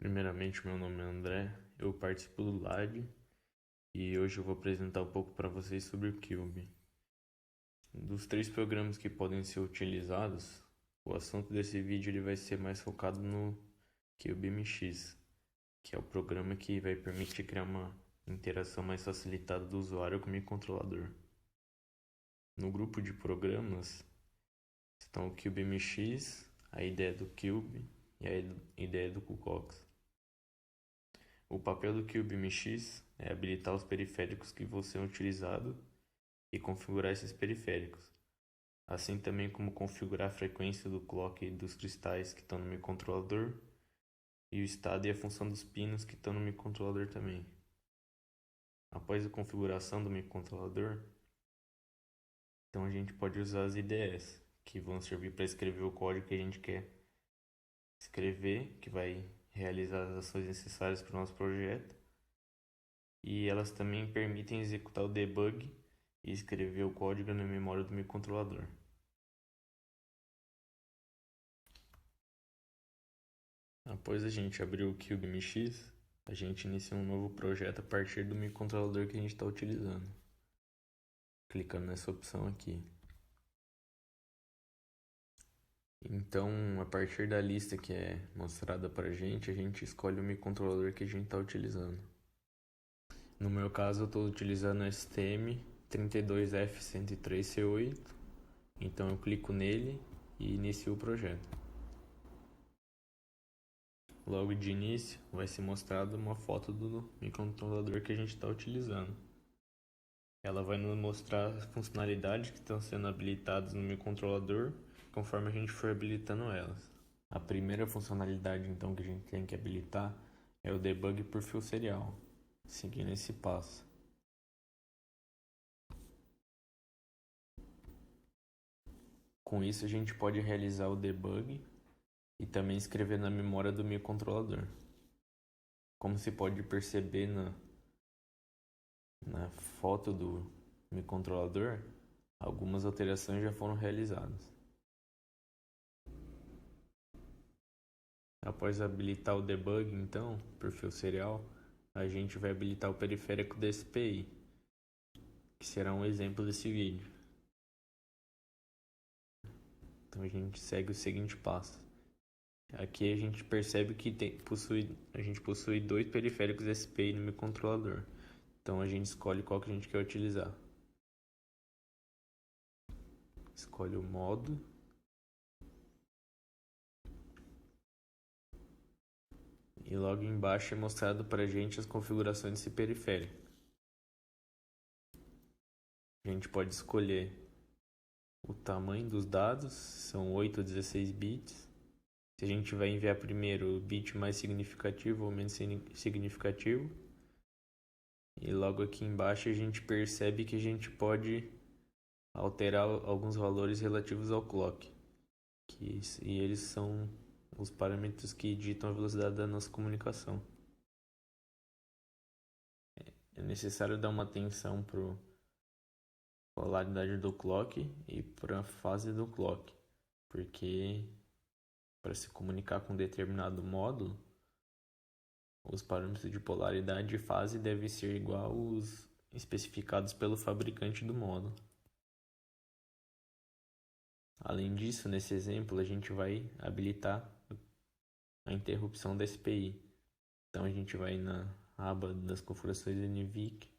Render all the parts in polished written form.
Primeiramente, meu nome é André, eu participo do LAD e hoje eu vou apresentar um pouco para vocês sobre o Cube. Dos três programas que podem ser utilizados, o assunto desse vídeo ele vai ser mais focado no CubeMX, que é o programa que vai permitir criar uma interação mais facilitada do usuário com o microcontrolador. No grupo de programas estão o CubeMX, a ideia do Cube e a ideia do QCox. O papel do CubeMX é habilitar os periféricos que vão ser utilizados e configurar esses periféricos, assim também como configurar a frequência do clock dos cristais que estão no microcontrolador e o estado e a função dos pinos que estão no microcontrolador também. Após a configuração do microcontrolador, então a gente pode usar as IDEs, que vão servir para escrever o código que a gente quer escrever, que vai realizar as ações necessárias para o nosso projeto. E elas também permitem executar o debug e escrever o código na memória do microcontrolador. Após a gente abrir o CubeMX, a gente inicia um novo projeto a partir do microcontrolador que a gente está utilizando. Clicando nessa opção aqui. Então, a partir da lista que é mostrada para a gente escolhe o microcontrolador que a gente está utilizando. No meu caso, eu estou utilizando o STM32F103C8, então eu clico nele e inicio o projeto. Logo de início, vai ser mostrada uma foto do microcontrolador que a gente está utilizando. Ela vai nos mostrar as funcionalidades que estão sendo habilitadas no microcontrolador conforme a gente for habilitando elas. A primeira funcionalidade então que a gente tem que habilitar é o debug por fio serial, seguindo esse passo. Com isso a gente pode realizar o debug e também escrever na memória do microcontrolador. Como se pode perceber na foto do microcontrolador, algumas alterações já foram realizadas. Após habilitar o debug, então, por fio serial, a gente vai habilitar o periférico da SPI, que será um exemplo desse vídeo. Então a gente segue o seguinte passo. Aqui a gente percebe que a gente possui dois periféricos SPI no microcontrolador. Então a gente escolhe qual que a gente quer utilizar. Escolhe o modo. E logo embaixo é mostrado para a gente as configurações desse periférico. A gente pode escolher o tamanho dos dados, são 8 ou 16 bits. Se a gente vai enviar primeiro o bit mais significativo ou menos significativo. E logo aqui embaixo a gente percebe que a gente pode alterar alguns valores relativos ao clock. E eles são os parâmetros que ditam a velocidade da nossa comunicação. É necessário dar uma atenção para a polaridade do clock e para a fase do clock, porque para se comunicar com determinado módulo, os parâmetros de polaridade e fase devem ser igual aos especificados pelo fabricante do módulo. Além disso, nesse exemplo, a gente vai habilitar a interrupção da SPI. Então a gente vai na aba das configurações NVIC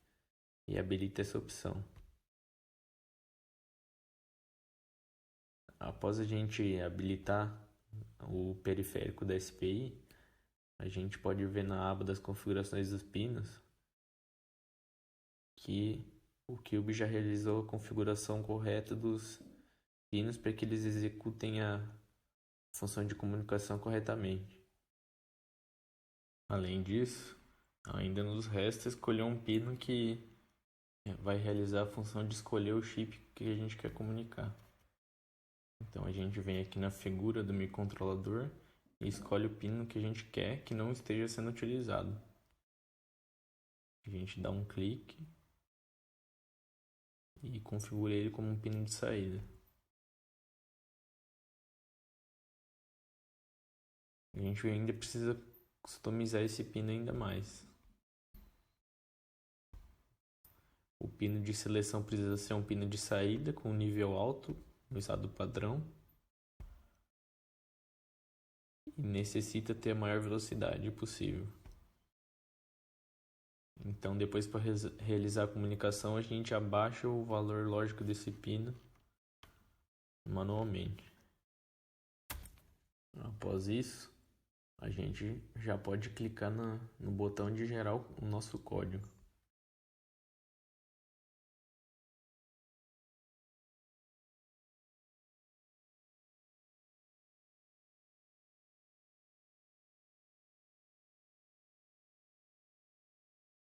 e habilita essa opção. Após a gente habilitar o periférico da SPI, a gente pode ver na aba das configurações dos pinos que o Cube já realizou a configuração correta dos pinos para que eles executem a função de comunicação corretamente. Além disso, ainda nos resta escolher um pino que vai realizar a função de escolher o chip que a gente quer comunicar. Então a gente vem aqui na figura do microcontrolador e escolhe o pino que a gente quer que não esteja sendo utilizado. A gente dá um clique e configura ele como um pino de saída. A gente ainda precisa customizar esse pino ainda mais. O pino de seleção precisa ser um pino de saída com nível alto no estado padrão e necessita ter a maior velocidade possível. Então, depois, para realizar a comunicação, a gente abaixa o valor lógico desse pino manualmente. Após isso, a gente já pode clicar no botão de gerar o nosso código.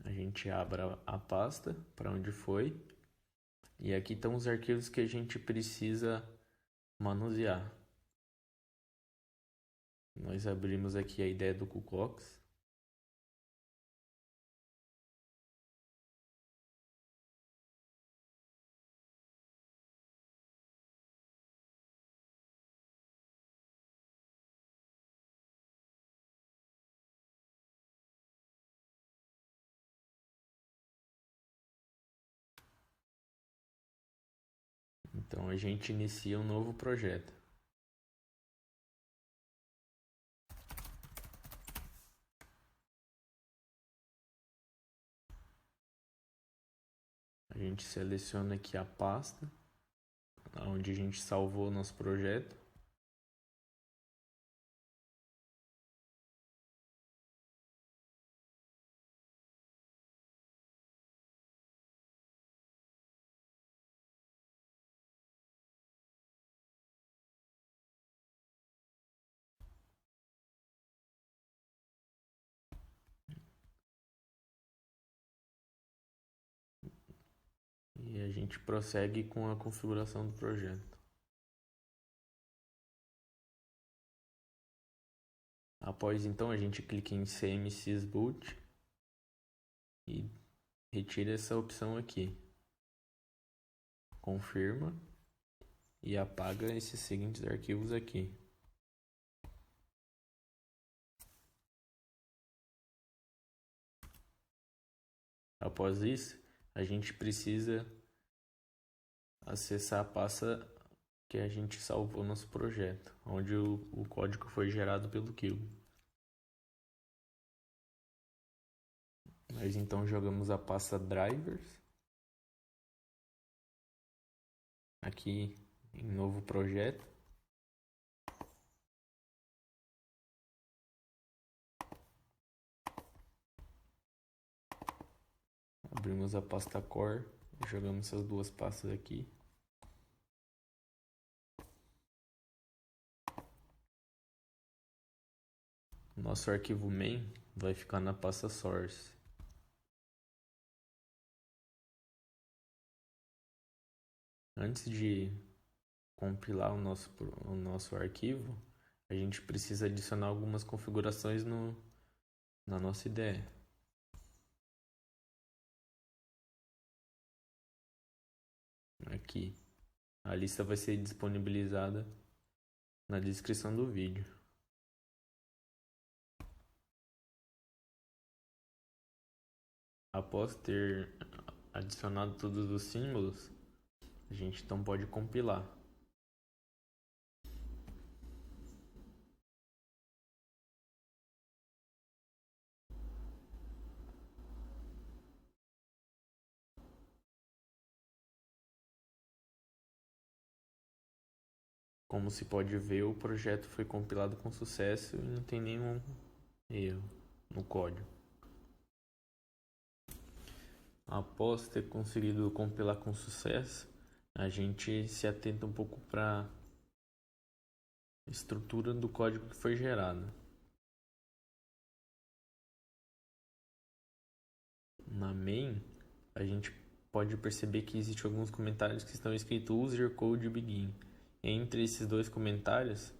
A gente abre a pasta para onde foi e aqui estão os arquivos que a gente precisa manusear. Nós abrimos aqui a ideia do QCOX. Então a gente inicia um novo projeto. A gente seleciona aqui a pasta onde a gente salvou o nosso projeto. E a gente prossegue com a configuração do projeto. Após então a gente clica em CMSIS Boot e retira essa opção aqui. Confirma e apaga esses seguintes arquivos aqui. Após isso, a gente precisa acessar a pasta que a gente salvou nosso projeto, onde o código foi gerado pelo Cube. Nós então jogamos a pasta drivers aqui em novo projeto. Abrimos a pasta core e jogamos essas duas pastas aqui. Nosso arquivo main vai ficar na pasta source. Antes de compilar o nosso arquivo, a gente precisa adicionar algumas configurações na nossa IDE. Aqui, a lista vai ser disponibilizada na descrição do vídeo. Após ter adicionado todos os símbolos, a gente então pode compilar. Como se pode ver, o projeto foi compilado com sucesso e não tem nenhum erro no código. Após ter conseguido compilar com sucesso, a gente se atenta um pouco para a estrutura do código que foi gerado. Na main, a gente pode perceber que existem alguns comentários que estão escritos user code begin. Entre esses dois comentários,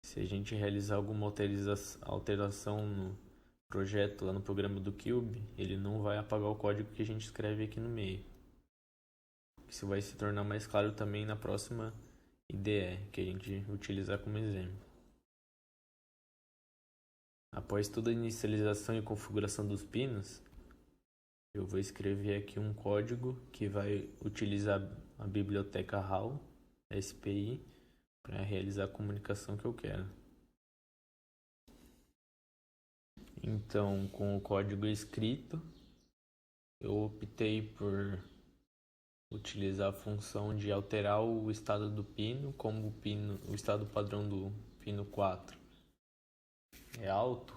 se a gente realizar alguma alteração no projeto lá no programa do Cube, ele não vai apagar o código que a gente escreve aqui no meio. Isso vai se tornar mais claro também na próxima IDE que a gente utilizar como exemplo. Após toda a inicialização e configuração dos pinos, eu vou escrever aqui um código que vai utilizar a biblioteca HAL, SPI, para realizar a comunicação que eu quero. Então, com o código escrito, eu optei por utilizar a função de alterar o estado do pino, como o estado padrão do pino 4 é alto,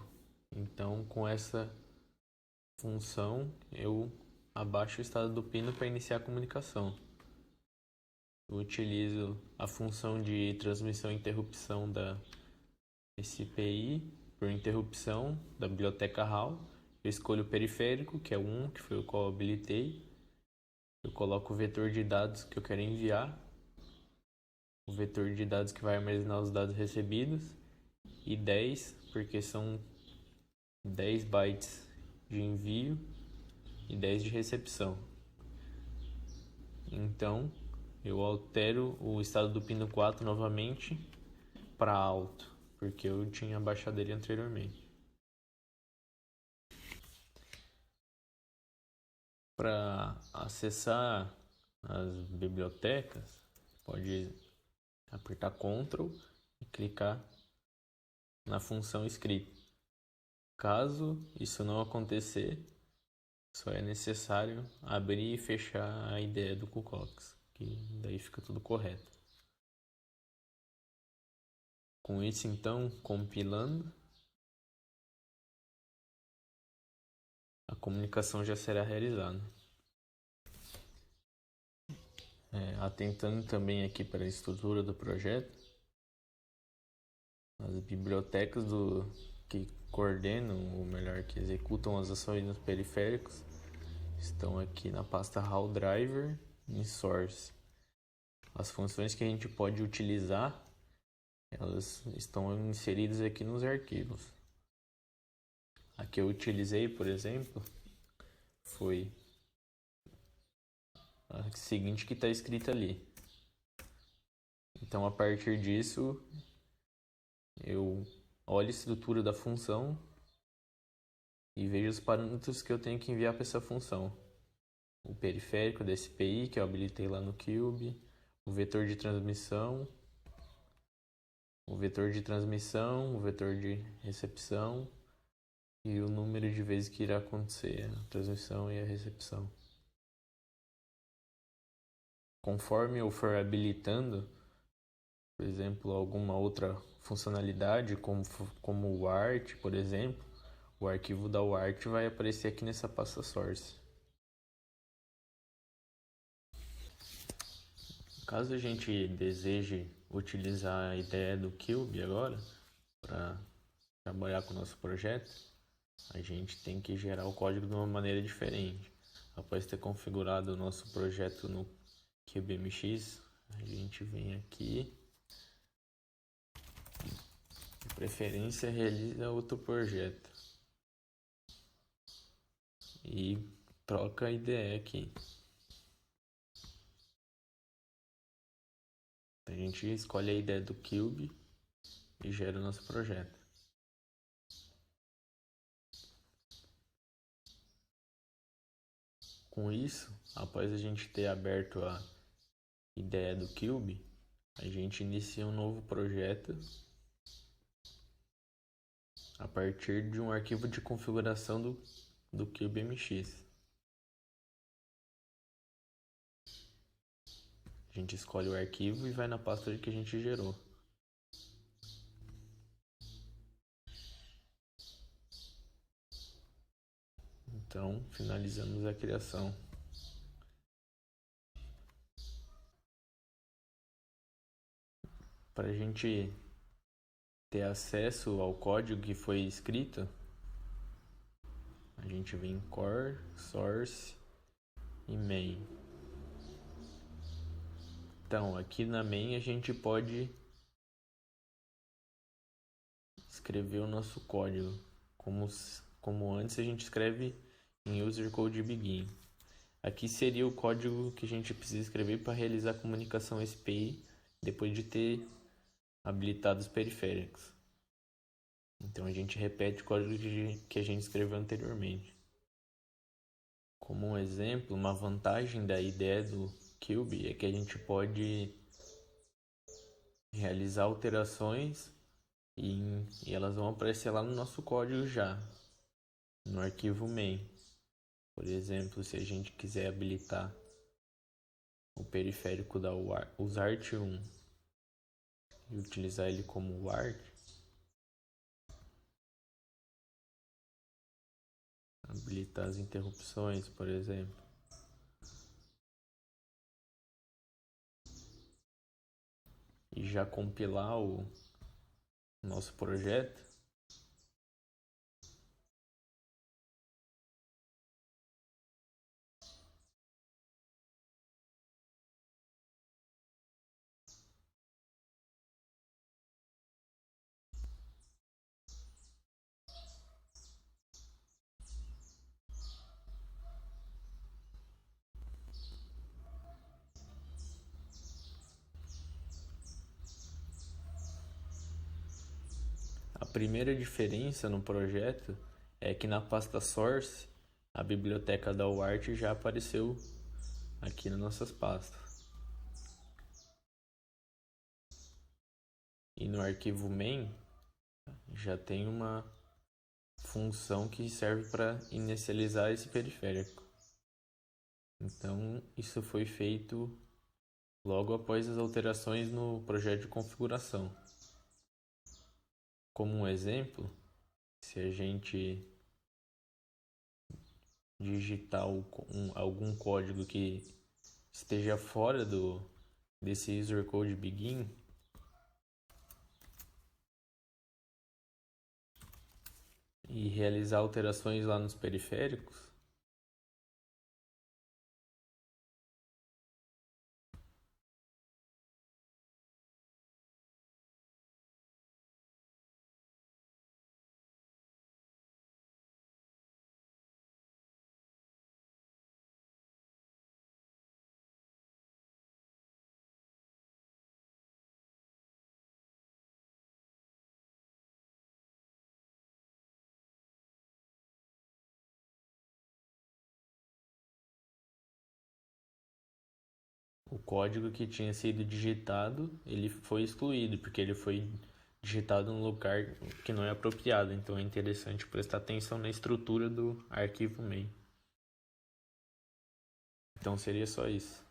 então com essa função eu abaixo o estado do pino para iniciar a comunicação. Eu utilizo a função de transmissão e interrupção da SPI por interrupção da biblioteca HAL. Eu escolho o periférico, que é o 1, que foi o qual eu habilitei. Eu coloco o vetor de dados que eu quero enviar, o vetor de dados que vai armazenar os dados recebidos, e 10, porque são 10 bytes de envio e 10 de recepção. Então, eu altero o estado do pino 4 novamente para alto, porque eu tinha baixado ele anteriormente. Para acessar as bibliotecas, pode apertar Ctrl e clicar na função escrita. Caso isso não acontecer, só é necessário abrir e fechar a IDE do Cucox, que daí fica tudo correto. Com isso, então, compilando, a comunicação já será realizada. Atentando também aqui para a estrutura do projeto, as bibliotecas que coordenam, ou melhor, que executam as ações nos periféricos, estão aqui na pasta HAL Driver em Source. As funções que a gente pode utilizar, elas estão inseridas aqui nos arquivos. A que eu utilizei, por exemplo, foi a seguinte que está escrita ali. Então, a partir disso, eu olho a estrutura da função e vejo os parâmetros que eu tenho que enviar para essa função. O periférico da SPI, que eu habilitei lá no Cube, o vetor de transmissão, o vetor de recepção e o número de vezes que irá acontecer a transmissão e a recepção. Conforme eu for habilitando, por exemplo, alguma outra funcionalidade, como o ART, por exemplo, o arquivo da UART vai aparecer aqui nessa pasta source. Caso a gente deseje utilizar a ideia do Cube agora para trabalhar com o nosso projeto, a gente tem que gerar o código de uma maneira diferente. Após ter configurado o nosso projeto no CubeMX, a gente vem aqui, de preferência realiza outro projeto e troca a IDE aqui. A gente escolhe a ideia do Cube e gera o nosso projeto. Com isso, após a gente ter aberto a ideia do Cube, a gente inicia um novo projeto a partir de um arquivo de configuração do CubeMX. A gente escolhe o arquivo e vai na pasta que a gente gerou. Então, finalizamos a criação. Para a gente ter acesso ao código que foi escrito, a gente vem em Core, Source e Main. Então, aqui na Main a gente pode escrever o nosso código, como antes a gente escreve em User Code Begin. Aqui seria o código que a gente precisa escrever para realizar a comunicação SPI depois de ter habilitado os periféricos. Então a gente repete o código que a gente escreveu anteriormente. Como um exemplo, uma vantagem da ideia do Cube é que a gente pode realizar alterações e elas vão aparecer lá no nosso código já, no arquivo main. Por exemplo, se a gente quiser habilitar o periférico da USART1 e utilizar ele como UART, habilitar as interrupções, por exemplo. E já compilar o nosso projeto. A primeira diferença no projeto é que na pasta source a biblioteca da UART já apareceu aqui nas nossas pastas. E no arquivo main já tem uma função que serve para inicializar esse periférico. Então isso foi feito logo após as alterações no projeto de configuração. Como um exemplo, se a gente digitar algum código que esteja fora desse user code begin, e realizar alterações lá nos periféricos, o código que tinha sido digitado, ele foi excluído, porque ele foi digitado num lugar que não é apropriado. Então é interessante prestar atenção na estrutura do arquivo main. Então seria só isso.